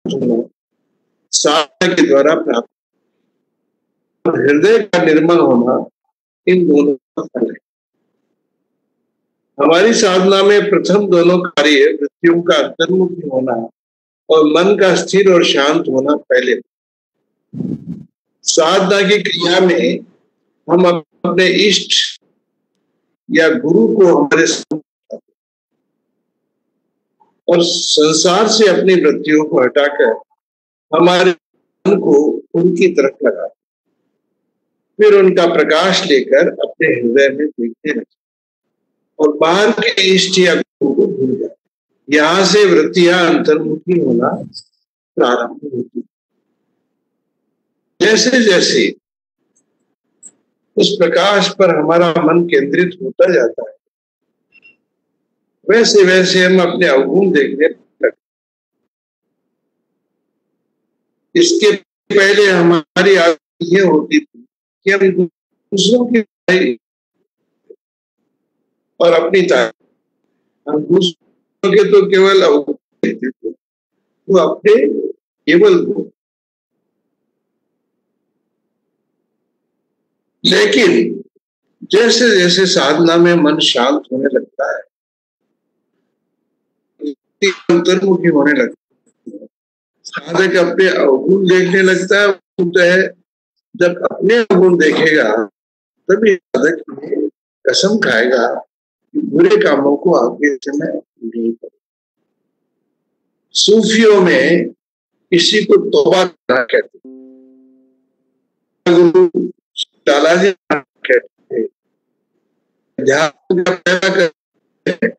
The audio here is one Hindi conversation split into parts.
होना साधना के द्वारा प्राप्त, हृदय का निर्मल होना इन दोनों का फल है। हमारी साधना में प्रथम दोनों कार्य वृत्तियों का अंतर्मुखी होना और मन का स्थिर और शांत होना पहले। साधना की क्रिया में हम अपने इष्ट या गुरु को हमारे और संसार से अपनी वृत्तियों को हटाकर हमारे मन को उनकी तरफ लगा, फिर उनका प्रकाश लेकर अपने हृदय में देखते रहे और बाहर के इष्ट या गुरु को भूल जाए। यहाँ से वृत्तियां अंतर्मुखी होना प्रारंभ होती। जैसे जैसे उस प्रकाश पर हमारा मन केंद्रित होता जाता है, वैसे वैसे हम अपने अवगुण देखने लगते। इसके पहले हमारी आदत ये होती थी कि हम दूसरों की और अपनी तारीफ, हम दूसरों के तो केवल अवगुण देखते थे, वो अपने केवल गुण। लेकिन जैसे जैसे साधना में मन शांत होने लगता है, अंतर्मुखी होने लगता है, साधक अपने अवगुण देखने लगता है। जब अपने अवगुण देखेगा तभी साधक कसम खाएगा कि बुरे कामों को आगे से मैं नहीं करूंगा। सूफियों में किसी को तौबा करना कहते हैं, गुरु लालाजी कहते हैं, ध्यान पैदा करते हैं,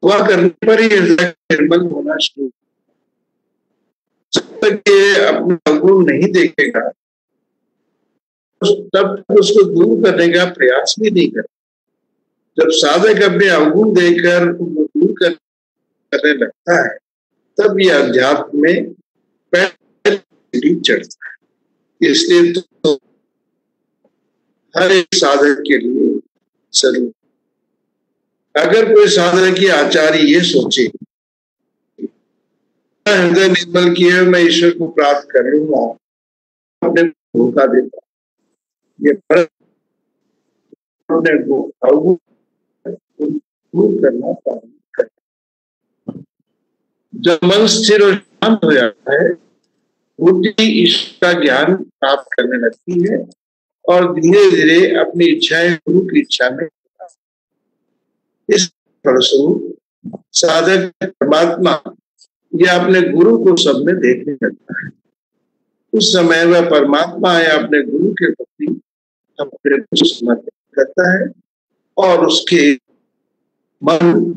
तौबा करने पर ही निर्मल होना शुरू। जब तक ये अपना अवगुण नहीं देखेगा तब तक उसको दूर करने का प्रयास भी नहीं करता। जब साधक अपने अवगुण देखकर उनको दूर करने लगता है तब ये अध्यात्म में पहली चढ़ता है। इसलिए तो हर एक साधक के लिए जरूर, अगर कोई साधक की आचार्य ये सोचे हृदय निर्मल किए मैं ईश्वर को प्राप्त कर लूंगा, अपने धोखा देता, ये अवगुण दूर करना प्रारंभ कर। जब मन स्थिर और शांत हो जाता है, बुद्धि ईश्वर का ज्ञान प्राप्त करने लगती है और धीरे धीरे अपनी इच्छाएं गुरु की इच्छा में, इस फलस्वरूप साधक परमात्मा या अपने गुरु को सब में देखने लगता है। उस समय वह परमात्मा या अपने गुरु के प्रति अपने को समर्पित करता है और उसके मन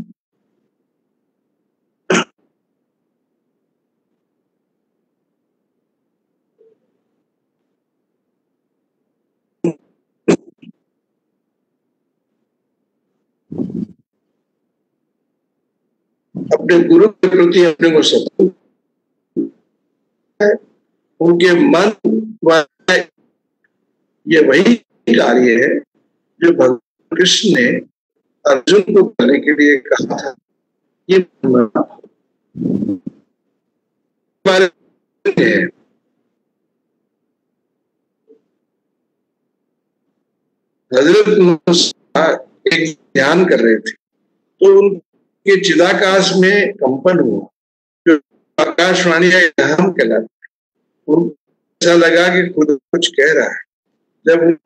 अपने गुरु के प्रति अपने को समर्पित है। उनके मन व ये वही कार्य है जो भगवान कृष्ण ने अर्जुन को करने के लिए कहा था। ये हजरत मूसा एक ध्यान कर रहे थे तो उनके चिदाकाश में कंपन हुआ, जो आकाशवाणी का इल्हाम कहलाता है। उनको ऐसा लगा कि खुद कुछ कह रहा है। जब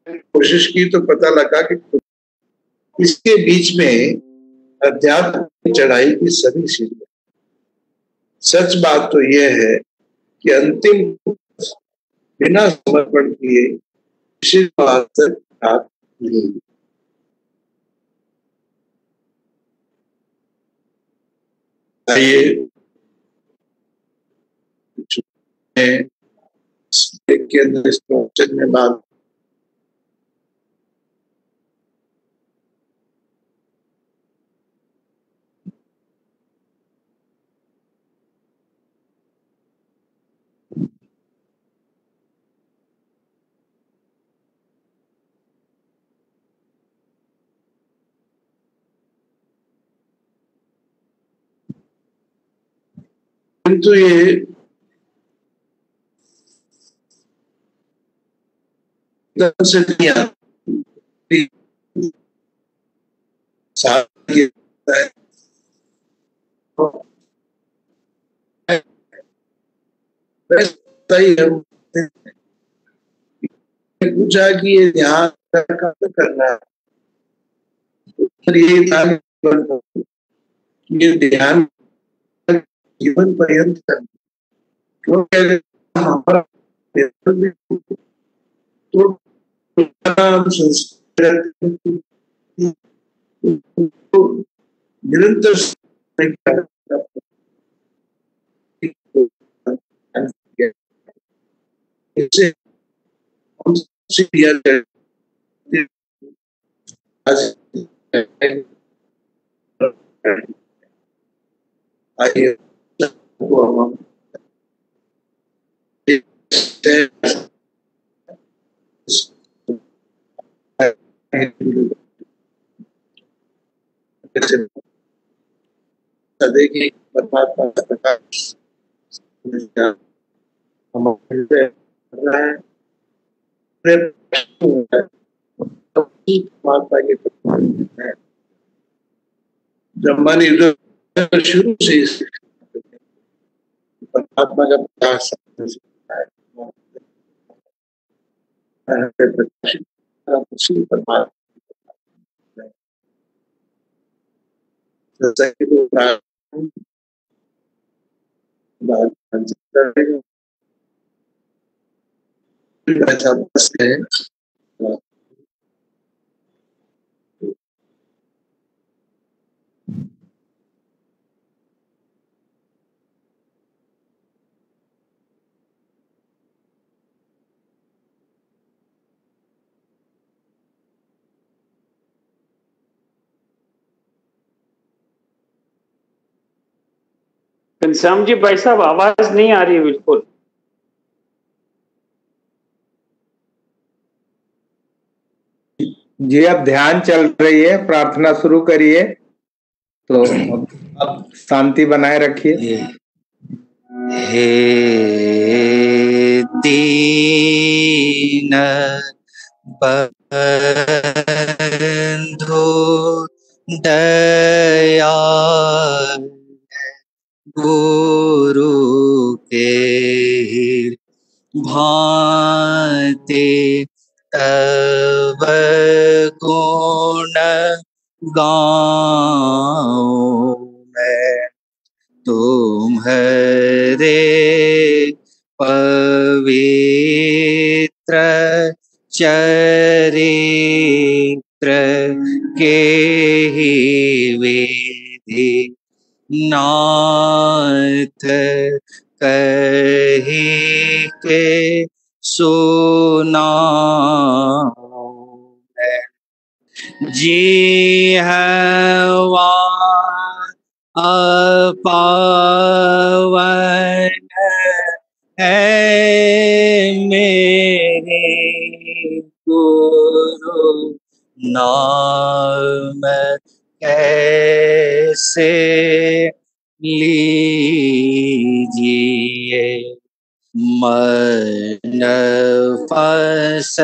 कोशिश की तो पता लगा कि इसके बीच में अध्यात्म की चढ़ाई की सभी सीढ़ियां। सच बात तो यह है कि अंतिम बिना समर्पण किए किसी बात तक प्राप्त नहीं। आइए के अंदर इस प्रवचन में बात किंतु ये से नहीं आती, पूछा कि ये ध्यान कब करना है, ये ध्यान जीवन पर्यंत करना, क्यों कह रहे हमारा तो निरंतर इससे आइए देखिए परमात्मा का प्रकाश हम परमात्मा के ब्रह्मानी शुरू से परमात्मा का प्रकाश घनश्याम जी भाई साहब आवाज नहीं आ रही है बिल्कुल। जी अब ध्यान चल रही है, प्रार्थना शुरू करिए। तो अब शांति बनाए रखिए। हे दीन बंधु दयाल गुरु के भांति तब गुण गाऊं मैं, तुम्हारे पवित्र चरित्र के ही विधि नाथ कही के सुनाऊं मैं। जी हवा अपावन है मेरे गुरु नाम कैसे लीजिए, मन फंस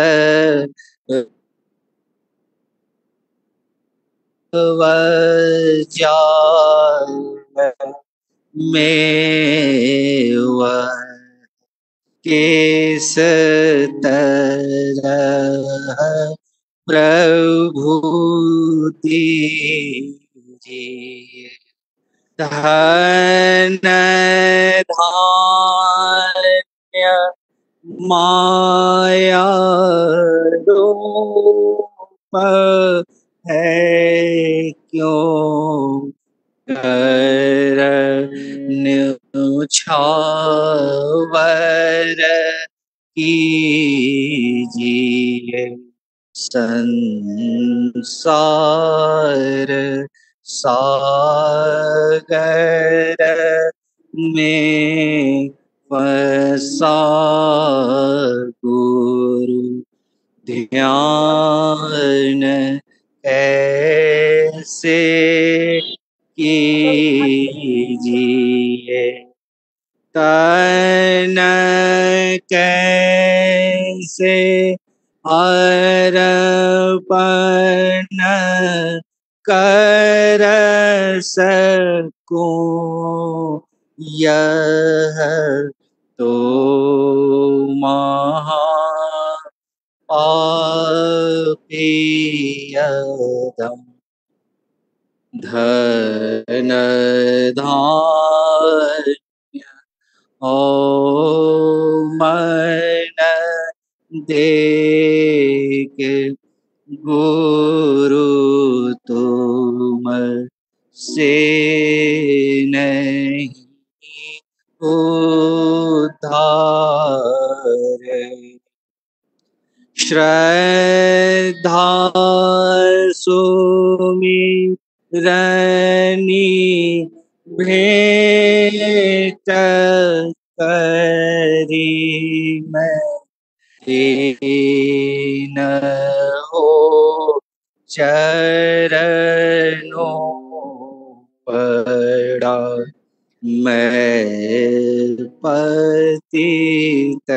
जाल मेवा किस तरह प्रभु दीजिए। धन धान्य माया रूप है क्यों कर न्यौछावर कीजिए। संसार सागर में फंसा गुरु ध्यान कैसे कीजिए। तन कैसे अर्पण कर सकूं, यह तो महा पापीयदम्। धन धान्य ओ मन देख गुरु तुम से नहीं उद्धार। श्रद्धा सुमिरनि भेंट करी मैं, दीन हो चरणों पड़ा। मैं पतित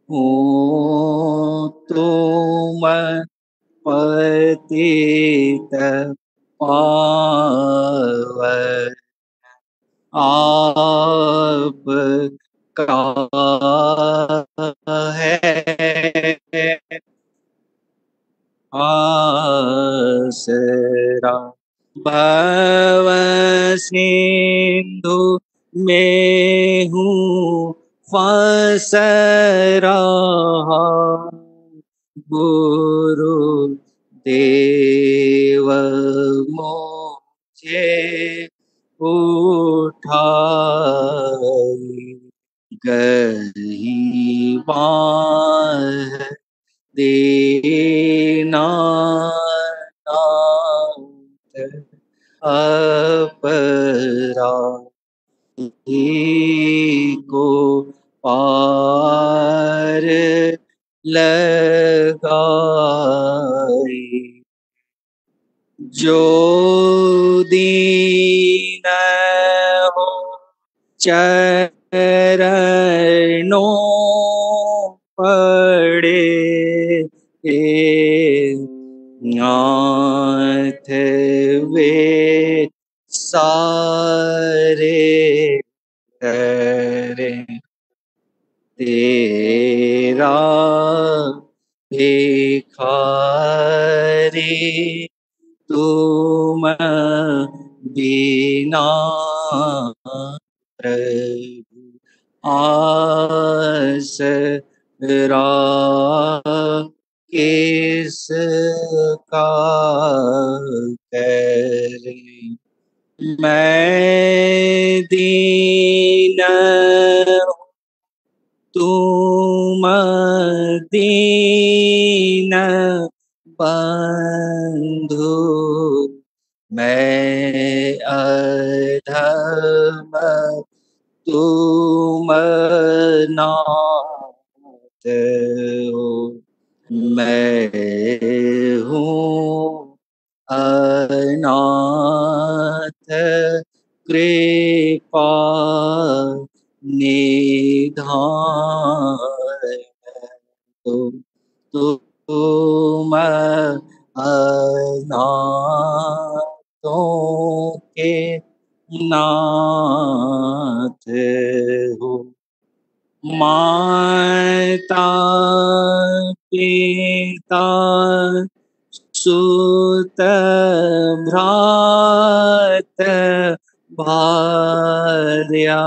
हूँ तुम पतित पावन। आप का है आसरा। भव सिंधु में हूँ फंस रहा, गुरु देव मुझे उठाई। गही बाह दीनानाथ अपराधी को पार लगाई। जो दीन हो चरणों पड़े, नाथ वे सारे करे। तेरा भिखारी तुम बिना प्रभु आसरा किसका करे। मैं दीन तुम दीन बंधु, मैं अधम तुम नाथ हो। मैं हूँ अनाथ कृपा निधान। तुम अनाथों के नाथ हो। माता पिता सुत भ्रात भार्या,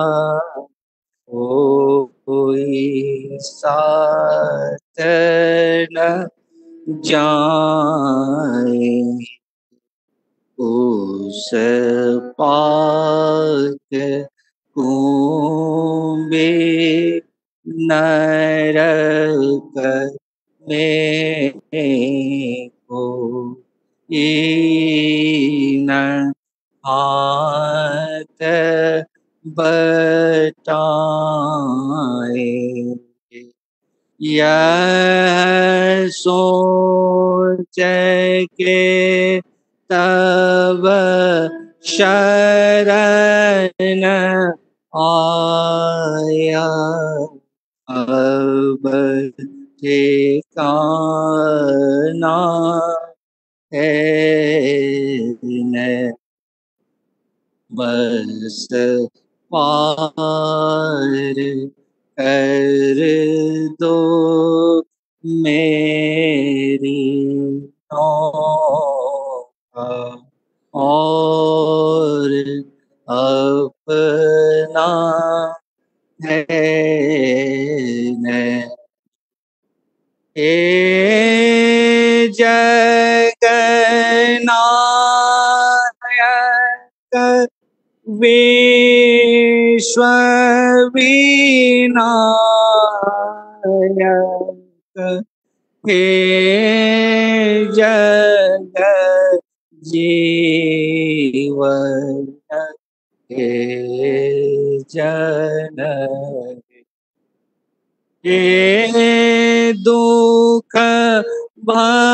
कोई साथ न जाए। उस पाक कुंबे नरक में को न हाथ बटाए। यह सोच के तब शरण गया अब ठिकाना है न, बस पार कर दो मेरी नौका और अपना है न। हे जगन्नायक विश्व विनायक, हे जग जीवन, हे जनक, हे दुख भंजन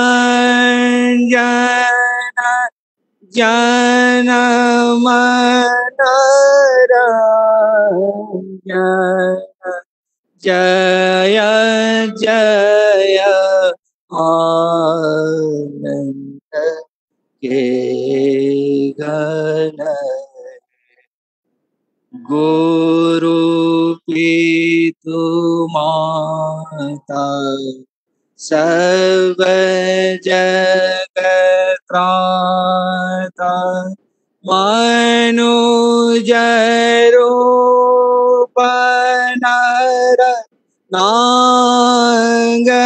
जन मन रंजन, जय जय आनंद के घन, गुरु पितु माता सब जगत्राता, मनुज रूप नर नागर,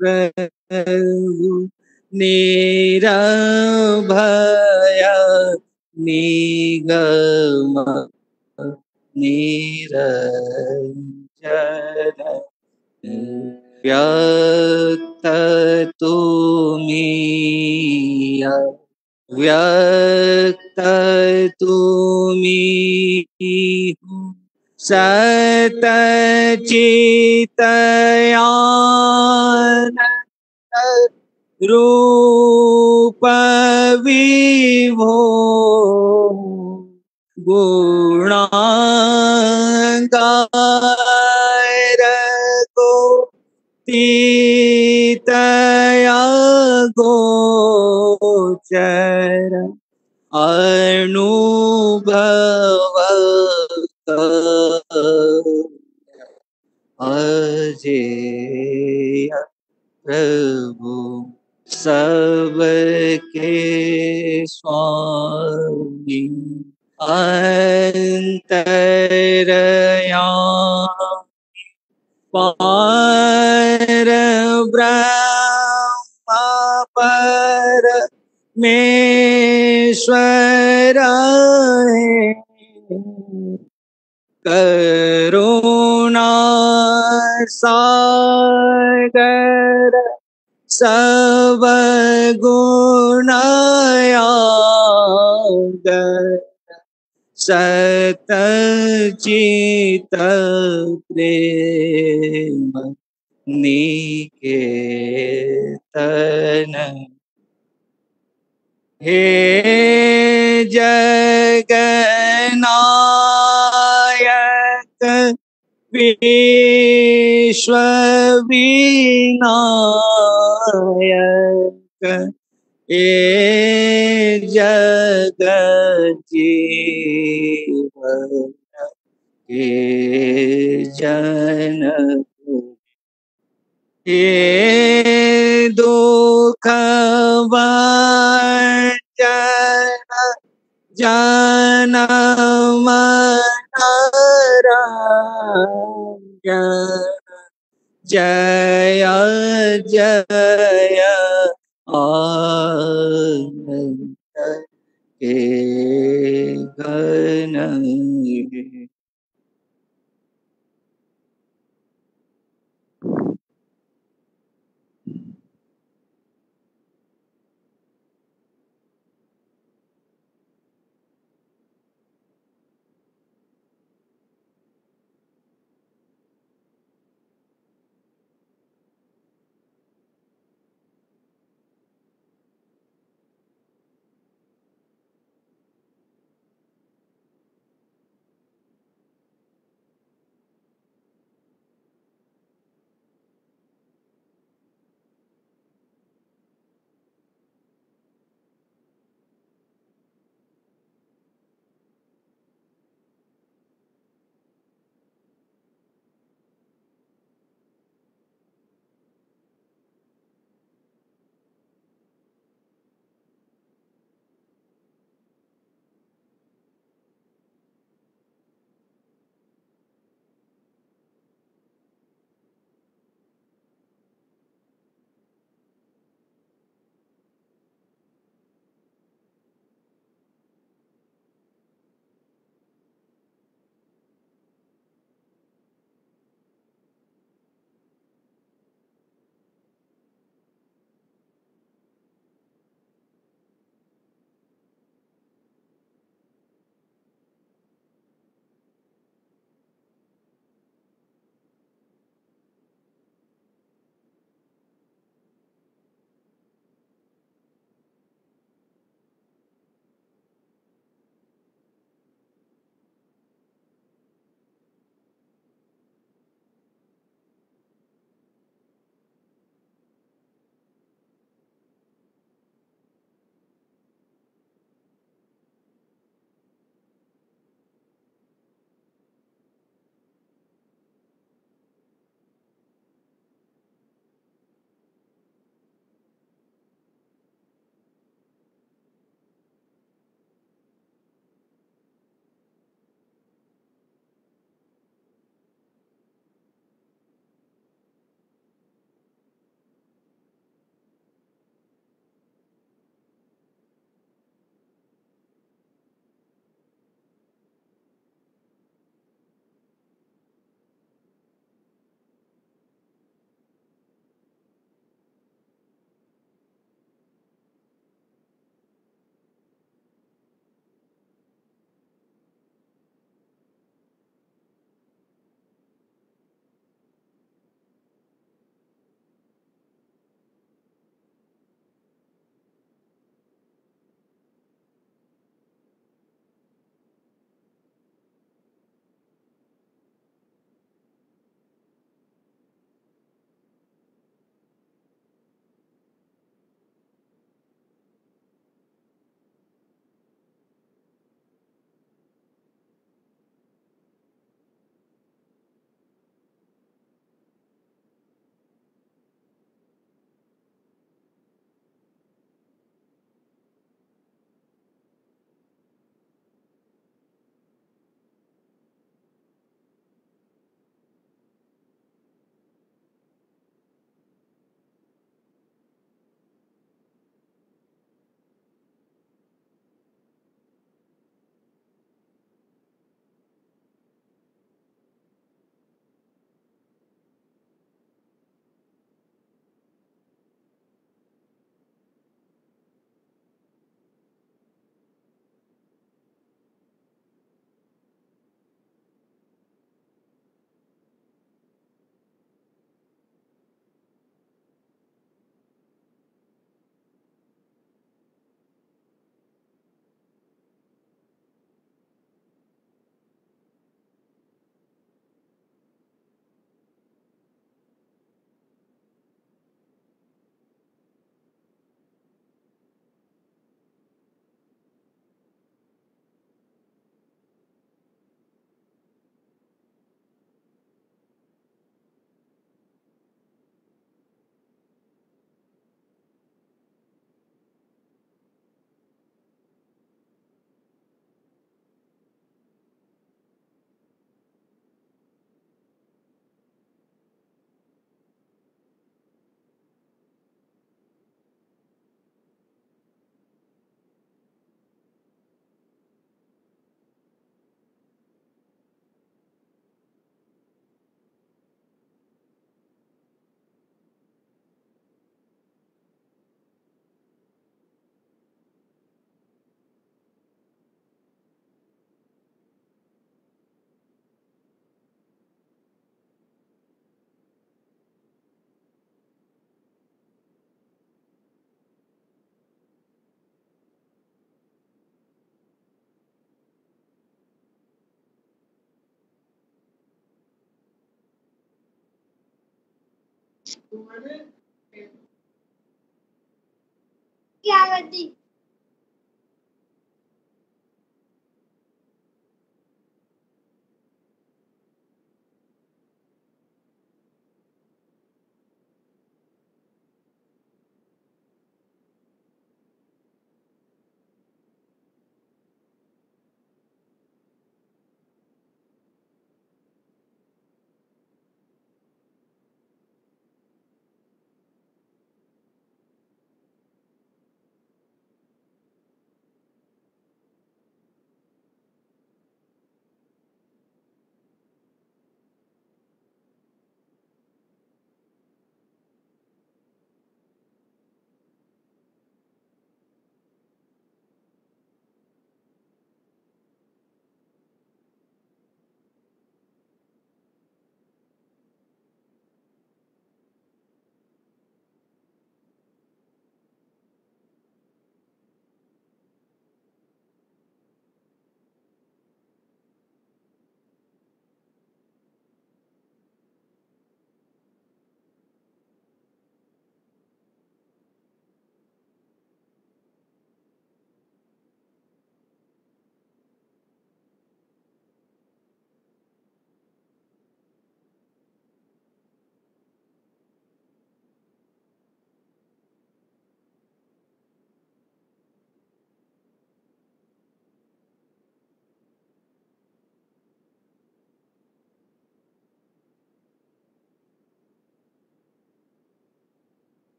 प्रभु निरभय निगम निरंजन, व्यक्त तुमी व्यक्त तुमी सत चितयानंद रूप विभो, गुणागार को तीतया गोचर, अनुभव अजेय प्रभु सबके स्वामी, अंतरयामी पार ब्रह्म परमेश्वर है, करुणा सागर सब गुणयागर, सतचित प्रेम निकेतन, हे जगन्नायक विश्व विनायक, हे जगत जीवन, हे जनक, हे दुख भंजन जन मन रंजन, जय जय आनंद के घन,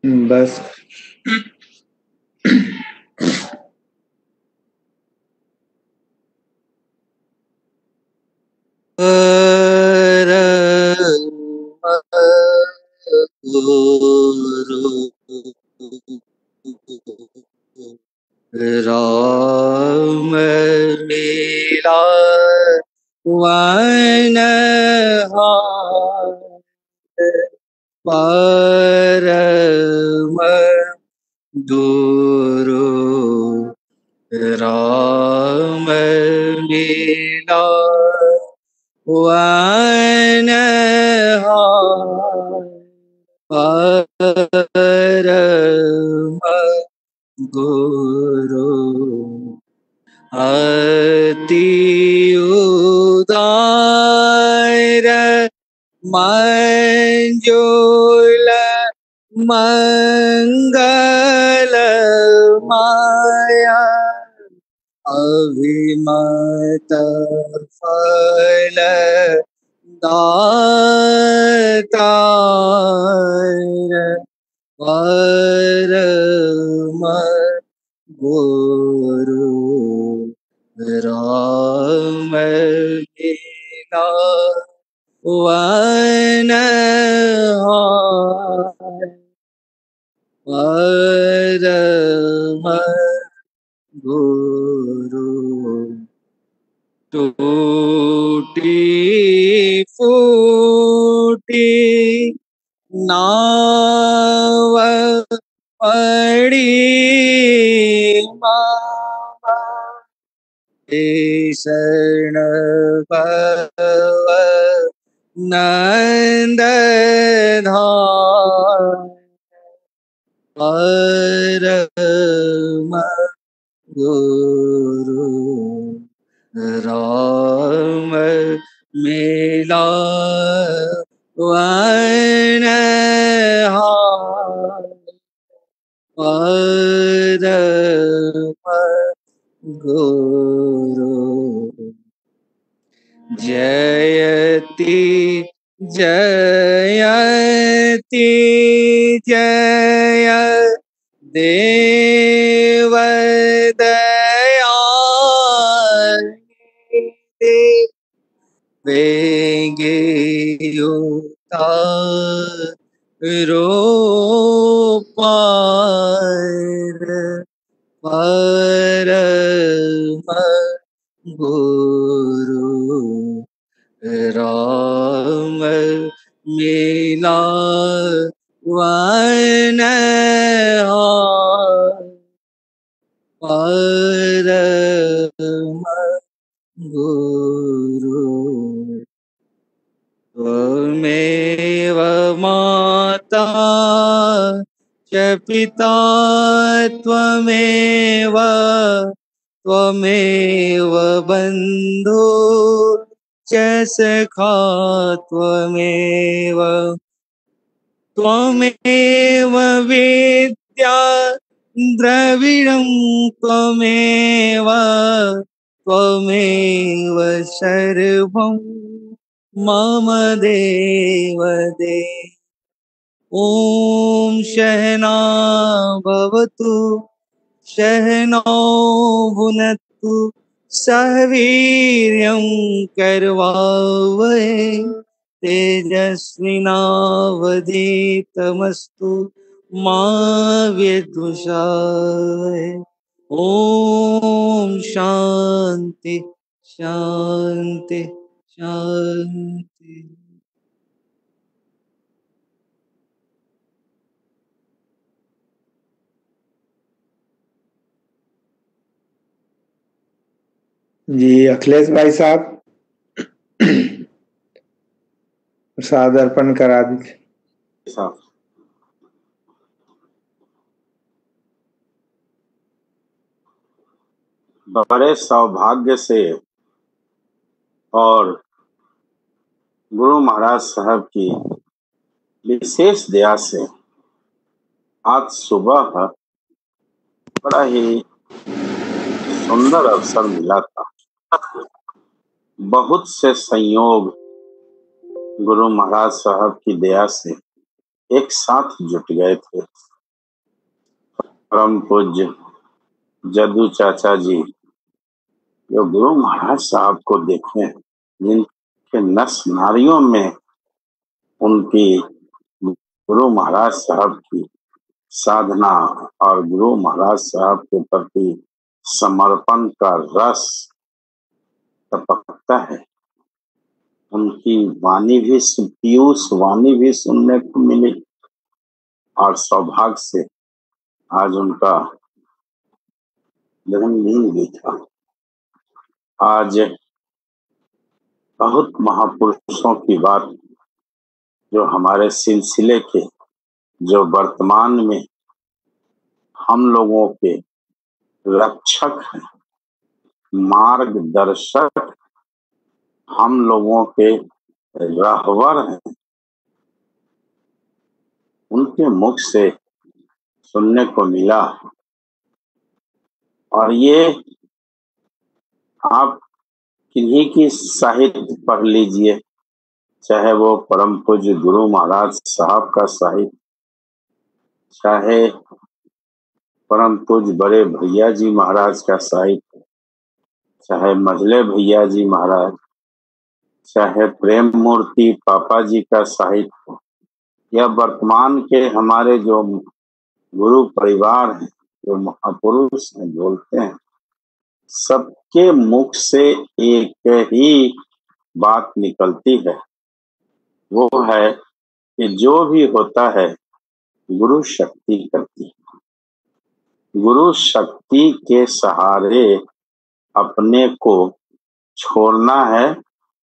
बस राम लीला वन परम गुरु राम लीला वन परम गुरु अति उदार मंजुल मंगल माया अभिमत फल दातार परम गुरु राम लीला वन परम गुरु टूटी फूटी नाव पड़ी मामा शरण भव नंद परम गुरु राम मिला वन परम गुरु जयति जयति जय देव दयानिधि वेगे युता रोपार परम गुरु राम मिला वन परम गुरु त्वमेव माता च पिता त्वमेव त्वमेव बन्धु च सखा त्वमेव त्वमेव विद्या द्रविणं त्वमेव त्वमेव सर्वं मम देव देव ॐ सहना भवतु सहनौ भुनक्तु सह वीर्यं करवावहै तेजस्विनावधीतमस्तु मा विद्विषावहै ॐ शान्ति शान्ति शान्ति। जी अखिलेश भाई साहब प्रसाद अर्पण करा दीजिए। बड़े सौभाग्य से और गुरु महाराज साहब की विशेष दया से आज सुबह बड़ा ही सुंदर अवसर मिला था। बहुत से संयोग गुरु महाराज साहब की दया से एक साथ जुट गए थे। परम पूज्य जद्दू चाचा जी जो गुरु महाराज साहब को देखें, जिनके नस नारियों में उनकी गुरु महाराज साहब की साधना और गुरु महाराज साहब के प्रति समर्पण का रस टपकता है। उनकी वाणी भी पीयूष वाणी भी सुनने को मिली और सौभाग्य से आज उनका जन्मदिन भी था। आज बहुत महापुरुषों की बात जो हमारे सिलसिले के, जो वर्तमान में हम लोगों के रक्षक हैं, मार्गदर्शक, हम लोगों के रहबर हैं, उनके मुख से सुनने को मिला। और ये आप किन्हीं की साहित्य पढ़ लीजिए, चाहे वो परम पूज्य गुरु महाराज साहब का साहित्य, चाहे परम पूज्य बड़े भैया जी महाराज का साहित्य, चाहे मझले भैया जी महाराज, चाहे प्रेम मूर्ति पापा जी का साहित्य, या वर्तमान के हमारे जो गुरु परिवार हैं, जो महापुरुष हैं, बोलते हैं, सबके मुख से एक ही बात निकलती है, वो है कि जो भी होता है गुरु शक्ति करती है। गुरु शक्ति के सहारे अपने को छोड़ना है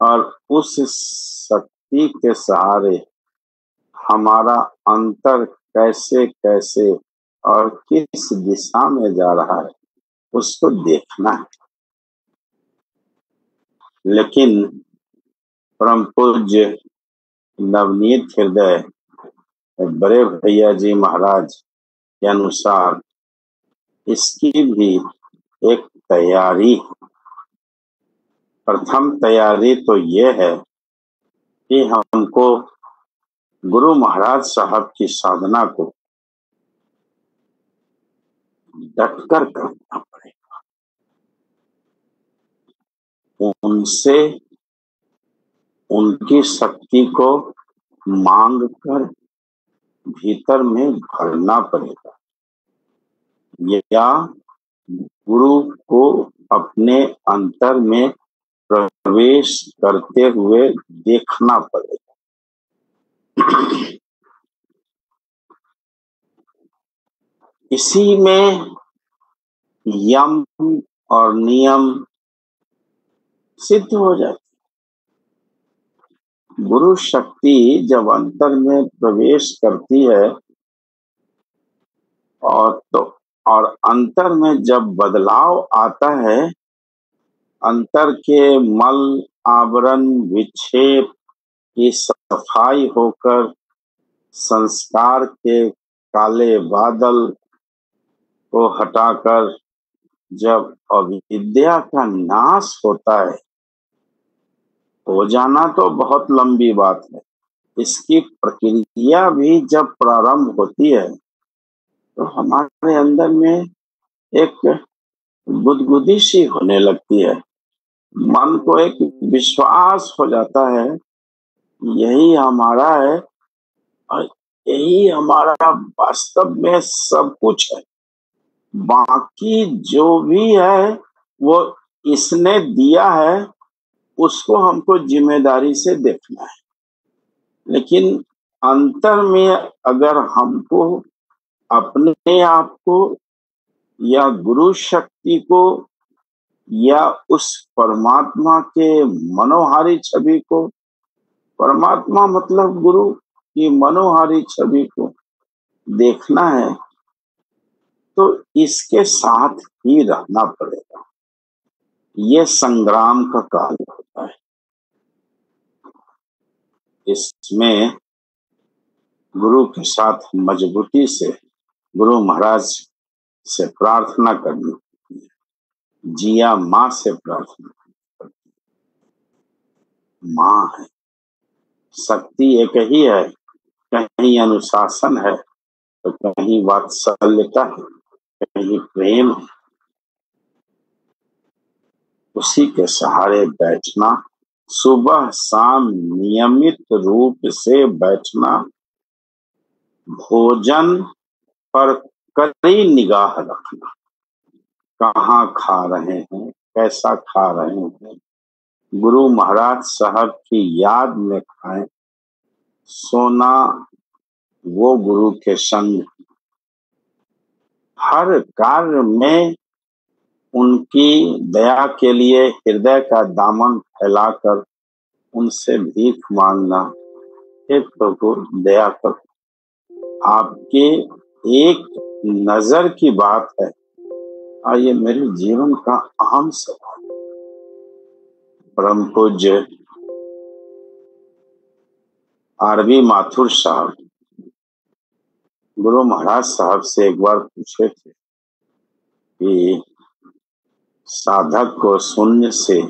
और उस शक्ति के सहारे हमारा अंतर कैसे कैसे और किस दिशा में जा रहा है उसको देखना है। लेकिन परम पूज्य नवनीत हृदय बड़े भैया जी महाराज के अनुसार इसकी भी एक तैयारी, प्रथम तैयारी तो ये है कि हमको गुरु महाराज साहब की साधना को डटकर करना पड़ेगा, उनसे उनकी शक्ति को मांग कर भीतर में भरना पड़ेगा, या गुरु को अपने अंतर में प्रवेश करते हुए देखना पड़ेगा। इसी में यम और नियम सिद्ध हो जाते। गुरु शक्ति जब अंतर में प्रवेश करती है और अंतर में जब बदलाव आता है, अंतर के मल आवरण विक्षेप की सफाई होकर संस्कार के काले बादल को हटाकर जब अविद्या का नाश होता है, हो जाना तो बहुत लंबी बात है, इसकी प्रक्रिया भी जब प्रारंभ होती है तो हमारे अंदर में एक गुदगुदी सी होने लगती है, मन को एक विश्वास हो जाता है यही हमारा है और यही हमारा वास्तव में सब कुछ है, बाकी जो भी है वो इसने दिया है, उसको हमको जिम्मेदारी से देखना है। लेकिन अंतर में अगर हमको अपने आप को या गुरु शक्ति को या उस परमात्मा के मनोहारी छवि को, परमात्मा मतलब गुरु की मनोहारी छवि को देखना है, तो इसके साथ ही रहना पड़ेगा। ये संग्राम का काल होता है, इसमें गुरु के साथ मजबूती से गुरु महाराज से प्रार्थना करनी, जिया माँ से प्रार्थना करनी। माँ है, शक्ति एक ही है, कहीं अनुशासन है तो कहीं वात्सल्यता है, कहीं प्रेम है, उसी के सहारे बैठना, सुबह शाम नियमित रूप से बैठना, भोजन पर कड़ी निगाह रखना, कहाँ खा रहे हैं, कैसा खा रहे हैं, गुरु महाराज साहब की याद में खाएं, सोना वो गुरु के संग, हर कार्य में उनकी दया के लिए हृदय का दामन फैलाकर उनसे भीख मांगना, हे प्रभु दया कर, आपके एक नजर की बात है और ये मेरे जीवन का अहम सवाल। परम पूज्य आरबी माथुर साहब गुरु महाराज साहब से एक बार पूछे थे कि साधक को शून्य से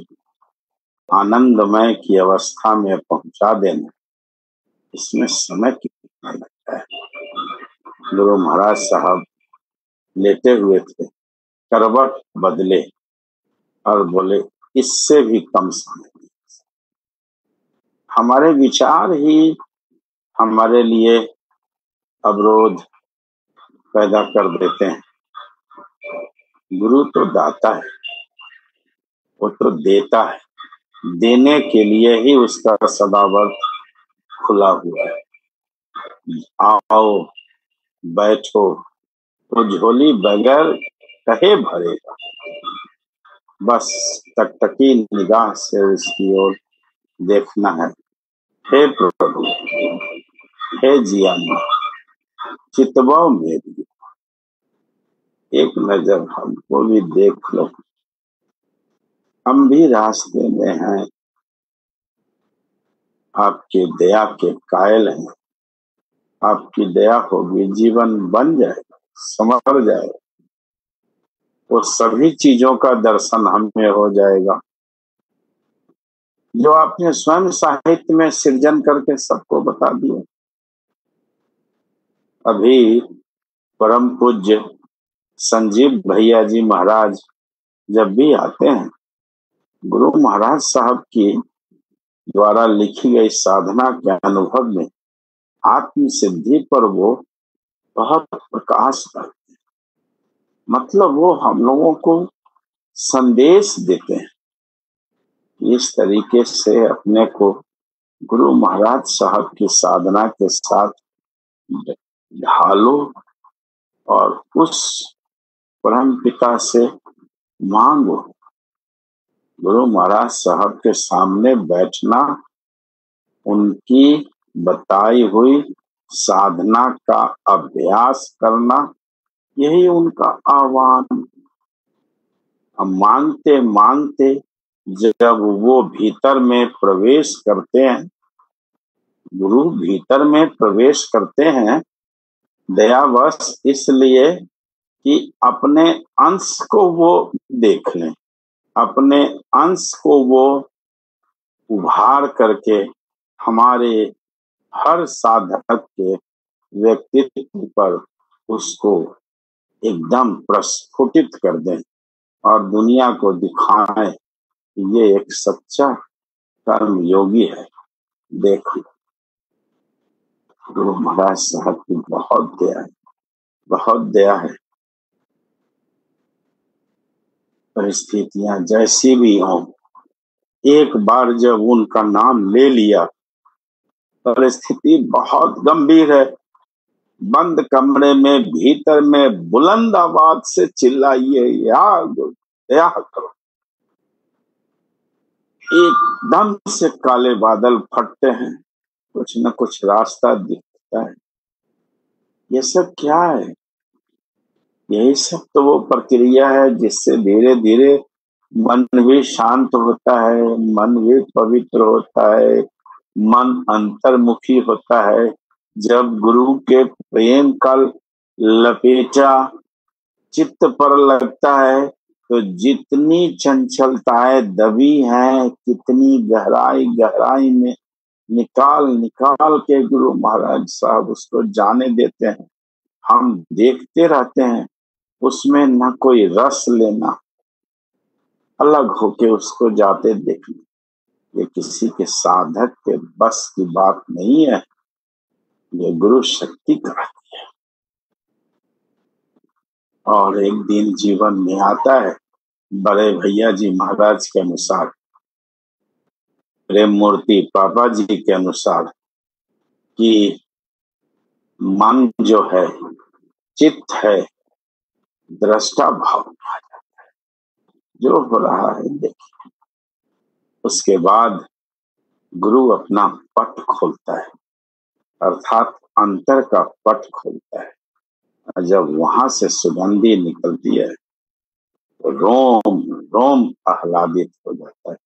आनंदमय की अवस्था में पहुंचा देना, इसमें समय कितना लगता है? गुरु महाराज साहब लेटे हुए थे, करवट बदले और बोले इससे भी कम समय। हमारे विचार ही हमारे लिए अवरोध पैदा कर देते हैं। गुरु तो दाता है, वो तो देता है, देने के लिए ही उसका सदावर्त खुला हुआ है। आओ बैठो तो झोली बगैर कहे भरेगा, बस टकटकी निगाह से उसकी ओर देखना है। हे प्रभु, हे जियामा, चितवाओ मेरी, एक नजर हमको भी देख लो, हम भी रास्ते में हैं, आपकी दया के कायल हैं, आपकी दया होगी जीवन बन जाएगा, संवर जाएगा, वो सभी चीजों का दर्शन हमें हो जाएगा जो आपने स्वयं साहित्य में सृजन करके सबको बता दिया। अभी परम पूज्य संजीव भैया जी महाराज जब भी आते हैं, गुरु महाराज साहब की द्वारा लिखी गई साधना के अनुभव में आत्म सिद्धि पर वो बहुत प्रकाश करते हैं। मतलब वो हम लोगों को संदेश देते हैं, इस तरीके से अपने को गुरु महाराज साहब की साधना के साथ ढालो और उस परम पिता से मांगो। गुरु महाराज साहब के सामने बैठना, उनकी बताई हुई साधना का अभ्यास करना, यही उनका आह्वान। हम मांगते मांगते जब वो भीतर में प्रवेश करते हैं, गुरु भीतर में प्रवेश करते हैं दयावश इसलिए कि अपने अंश को वो देख लें, अपने अंश को वो उभार करके हमारे हर साधक के व्यक्तित्व पर उसको एकदम प्रस्फुटित कर दें और दुनिया को दिखाएं कि ये एक सच्चा कर्म योगी है। देखो गुरु महाराज साहब की बहुत दया है, बहुत दया है। परिस्थितियां जैसी भी हों, एक बार जब उनका नाम ले लिया, परिस्थिति बहुत गंभीर है, बंद कमरे में भीतर में बुलंद आवाज से चिल्लाइए, या करो। एकदम से काले बादल फटते हैं, कुछ न कुछ रास्ता दिखता है। ये सब क्या है? यही सब तो वो प्रक्रिया है जिससे धीरे धीरे मन भी शांत होता है, मन भी पवित्र होता है, मन अंतर्मुखी होता है। जब गुरु के प्रेम का लपेटा चित्त पर लगता है तो जितनी चंचलताएं दबी हैं, कितनी गहराई गहराई में निकाल निकाल के गुरु महाराज साहब उसको जाने देते हैं। हम देखते रहते हैं उसमें न कोई रस लेना, अलग होके उसको जाते देखना, ये किसी के साधक के बस की बात नहीं है। ये गुरु शक्ति कराती है। और एक दिन जीवन में आता है बड़े भैया जी महाराज के अनुसार, प्रेम मूर्ति पापा जी के अनुसार, कि मन जो है, चित्त है, दृष्टा भाव में आ जाता है। जो हो रहा है देखिए। उसके बाद गुरु अपना पट खोलता है, अर्थात अंतर का पट खोलता है। और जब वहां से सुगंधी निकलती है तो रोम रोम आह्लादित हो जाता है।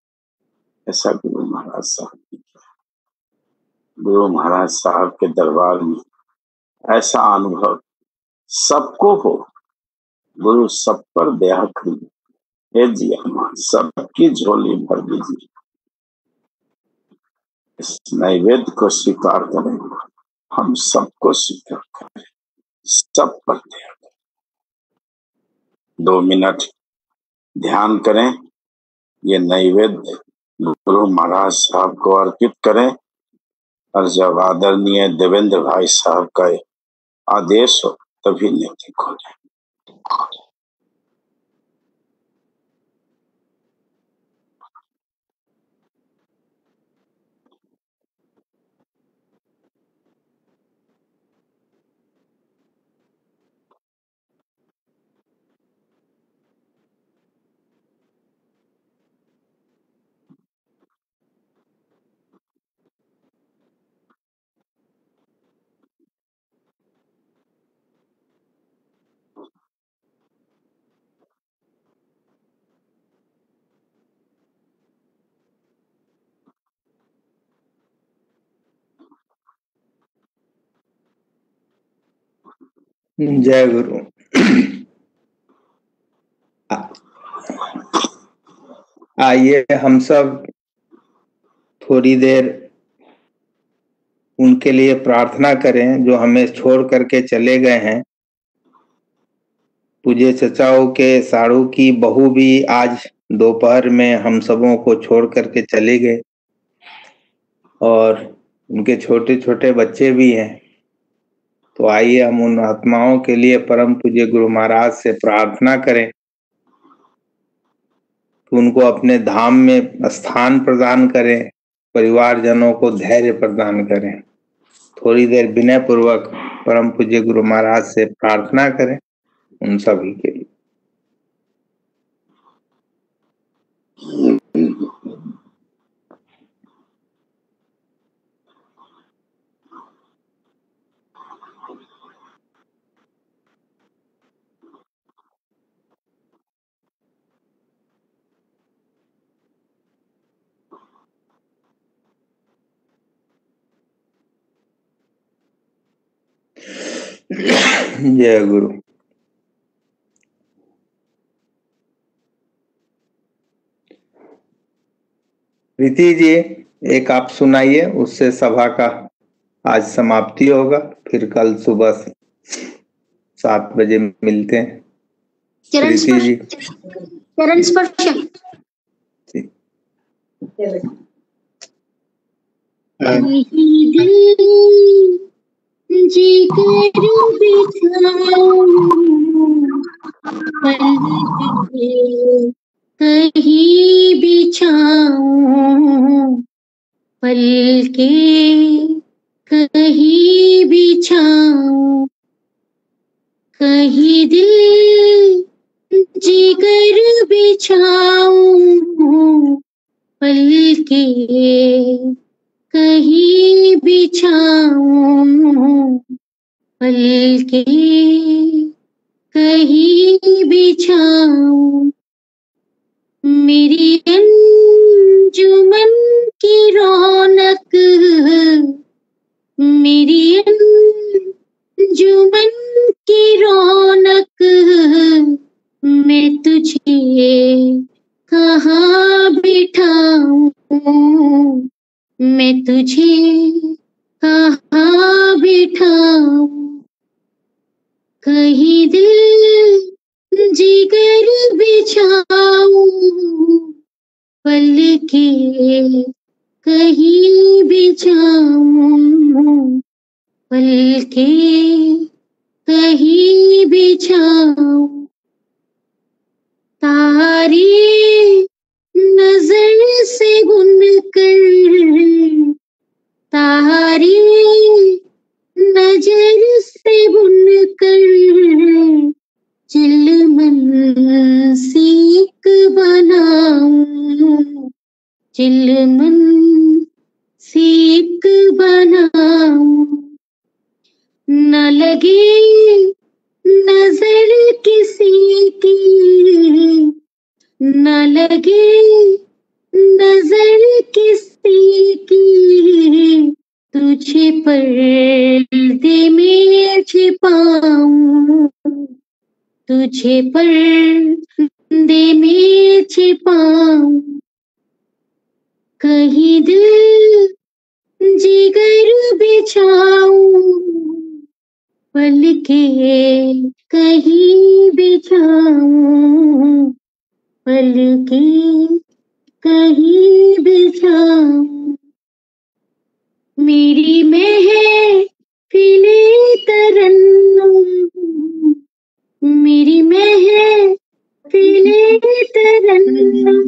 ऐसा गुरु महाराज साहब ने किया। गुरु महाराज साहब के दरबार में ऐसा अनुभव सबको हो। गुरु सब पर दया करिए, हे जी हनुमान, सबकी झोली भर दीजिए। इस नैवेद्य को स्वीकार करें, हम सबको स्वीकार करें, सब पर दया करें। 2 मिनट ध्यान करें, ये नैवेद्य गुरु महाराज साहब को अर्पित करें। और जब आदरणीय देवेंद्र भाई साहब का आदेश हो तभी नेति खोलें। जय गुरु। आइए हम सब थोड़ी देर उनके लिए प्रार्थना करें जो हमें छोड़ करके चले गए हैं। पूज्य चचाओं के साड़ू की बहू भी आज दोपहर में हम सबों को छोड़ करके चले गए, और उनके छोटे छोटे बच्चे भी हैं। तो आइए हम उन आत्माओं के लिए परम पूज्य गुरु महाराज से प्रार्थना करें कि उनको अपने धाम में स्थान प्रदान करें, परिवारजनों को धैर्य प्रदान करें। थोड़ी देर विनय पूर्वक परम पूज्य गुरु महाराज से प्रार्थना करें उन सभी के लिए। जय गुरु। प्रीति जी, एक आप सुनाइए, उससे सभा का आज समाप्ति होगा। फिर कल सुबह 7 बजे मिलते हैं। प्रीति जी, चरण स्पर्श। जी करूं बिछाऊं कहीं बिछाऊं पल के, कहीं बिछाऊं, कहीं दिल जिगर बिछाऊं पल के, कहीं बिछाऊं पल के, कहीं बिछाऊं। मेरी अंजुमन की रौनक, मेरी अंजुमन की रौनक, मैं तुझे कहाँ बिठाऊं, मैं तुझे कहाँ बिठाऊं। कहीं दिल जिगर बिछाऊं पल के कहीं बिछाऊं पल के कहीं बिछाऊं तारे नजर से बुन कर तारे नजर से बुन कर चिलमन सीक बनाऊं चिलमन सीक बनाऊं न लगे नजर किसी की न लगे नजर किसी की तुझे पर्दे में छिपाऊं तुझे पर्दे में छिपाऊं कहीं दिल जिगर बिछाऊं पल के कहीं बिछाऊं पल के कहीं बिछाऊं मेरी महफिले तरन्नुम मेरी महफिले तरन्नुम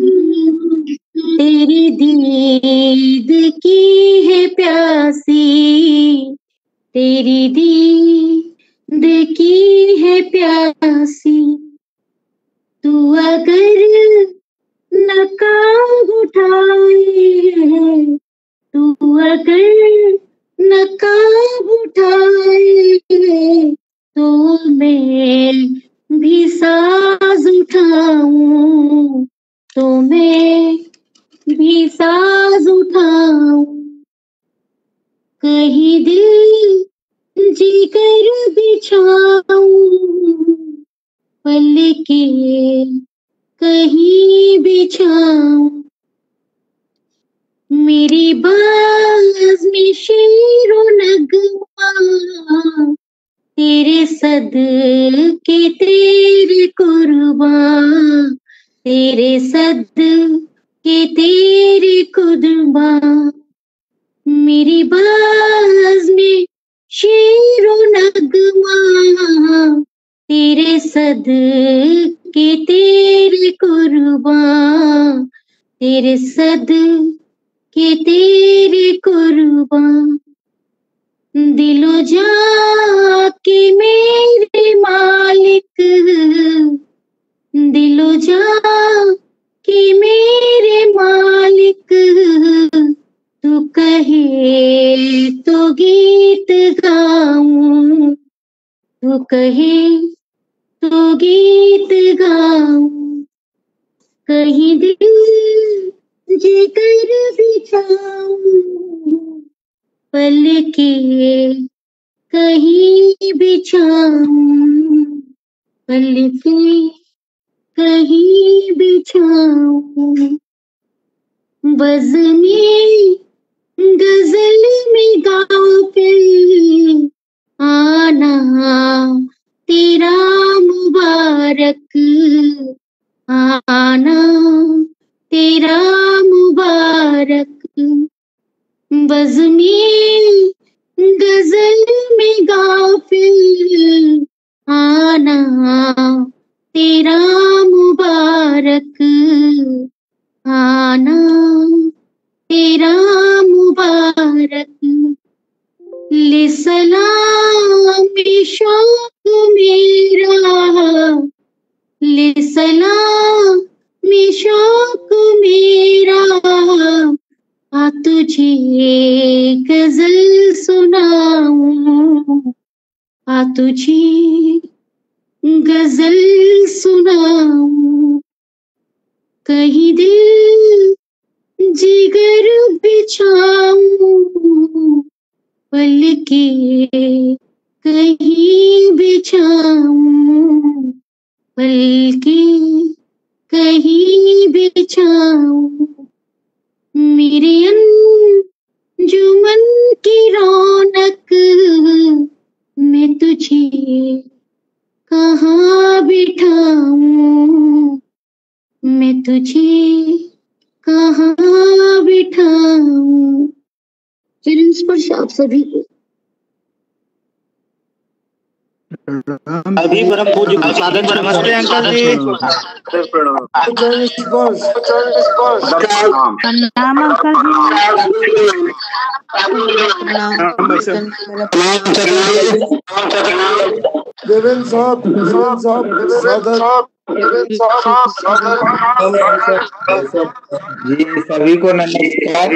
तेरी दीद की है प्यासी तेरी दीद की है प्यासी तू अगर नकाब उठाए तू अगर नकाब उठाए तो मैं भी साज उठाऊं तो मैं भी साज उठाऊं कहीं दिल जिगर बिछाऊं पल के कहीं बिछाऊं मेरी बाज में शेरो नगमा तेरे सदके तेरे कुर्बान तेरे सदके तेरे कुर्बान मेरी बाज में शेरो नगमा तेरे सदके तेरे कुर्बान तेरे सदके तेरे कुर्बान दिलो जाके मेरे मालिक दिलो जाके मेरे मालिक तू कहे तो गीत गाऊं तू कहे तो गीत गाऊं कहीं दिल जिगर बिछाऊं पल के कहीं बिछाऊं पल के कहीं बिछाऊं बज़ में गजल में गाफिल आना तेरा मुबारक आना तेरा मुबारक बज़ में गजल में गाफिल आना तेरा मुबारक आना तेरा मुबारक ले सलाम शौक मेरा ले सलाम शौक मेरा आ तुझे गजल सुनाऊं आ तुझे गजल सुनाऊं कहीं दिल जिगर बिछाऊं पल के कहीं बिछाऊं पल के कहीं बिछाऊं मेरे अंजुमन की रौनक मैं तुझे कहाँ बिठाऊं, मैं तुझे कहाँ बिठाऊं। चरण स्पर्श आप सभी को। अभी परम पूज्य नमस्ते अंकल जी। प्रणाम अंकल जी। देवेंद्र साहब जी सभी को नमस्कार।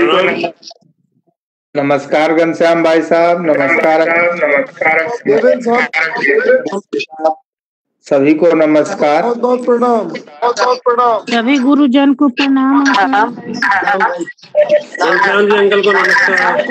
नमस्कार घनश्याम भाई साहब, नमस्कार। देवेंद्र साहब सभी को नमस्कार। बहुत बहुत प्रणाम। सभी गुरुजन को प्रणाम। अंकल को नमस्कार।